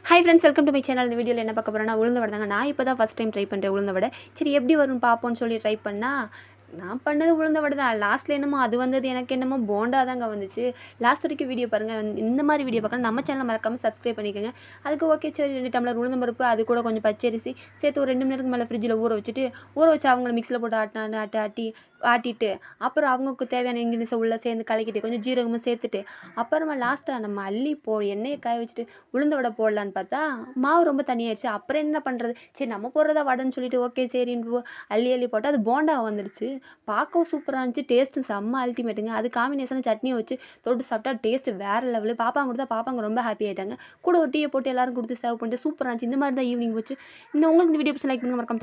Hi friends, welcome to my channel. இந்த வீடியோவில் என்ன பார்க்க போகிறேன்னா, உளுந்த வடை தாங்க. நான் இப்போ தான் ஃபஸ்ட் டைம் ட்ரை பண்ணுறேன் உளுந்த வடை. சரி எப்படி வரும்னு பார்ப்போம்னு சொல்லி ட்ரை பண்ணால், நான் பண்ணது உளுந்த வடை தான். லாஸ்ட்டில் என்னமோ அது வந்தது, எனக்கு என்னமோ போண்டா தாங்க வந்துச்சு. லாஸ்ட் வரைக்கும் வீடியோ பாருங்கள். இந்த மாதிரி வீடியோ பார்க்கணும் நம்ம சேனலை மறக்காமல் சப்ஸ்கிரைப் பண்ணிக்கோங்க. அதுக்கு ஓகே சரி 2 டம்ளர் உளுந்த பருப்பு, அது கூட கொஞ்சம் பச்சரிசி சேர்த்து ஒரு 2 மணி நேரத்துக்கு மேலே ஃப்ரிட்ஜில் ஊற வச்சுட்டு, ஊற வச்சு அவங்கள மிக்ஸியில் போட்டு ஆட்டிட்டு அப்புறம் அவங்களுக்கு தேவையான இன்க்ரீடியன்ஸை உள்ளே சேர்ந்து கலக்கிட்டு கொஞ்சம் ஜீரகமும் சேர்த்துட்டு அப்புறமா லாஸ்ட்டாக நம்ம எண்ணெயை காய வச்சுட்டு உளுந்த வடை போடலான்னு பார்த்தா மாவு ரொம்ப தனியாயிடுச்சு. அப்புறம் என்ன பண்ணுறது, சரி நம்ம போடுறதா வடைன்னு சொல்லிட்டு ஓகே சரின்னு அள்ளி போட்டு அது போண்டா வந்துடுச்சு. பார்க்கவும் சூப்பராக இருந்துச்சு, டேஸ்ட்டும் செம்ம அல்டிமேட்டுங்க. அது காம்பினேஷன் சட்னியை வச்சு தொட்டு சாப்பிட்டா டேஸ்ட் வேறு லெவலு. பாப்பாங்க கொடுத்தா பாப்பாங்க ரொம்ப ஹாப்பி ஆகிட்டாங்க. கூட ஒரு டீயை போட்டு எல்லாரும் கொடுத்து சர்வ் பண்ணிட்டு சூப்பராக இருந்துச்சு. இந்த மாதிரி தான் ஈவினிங் போச்சு. உங்களுக்கு இந்த வீடியோ பிடிச்சி லைக் பண்ணுங்க, மறக்காம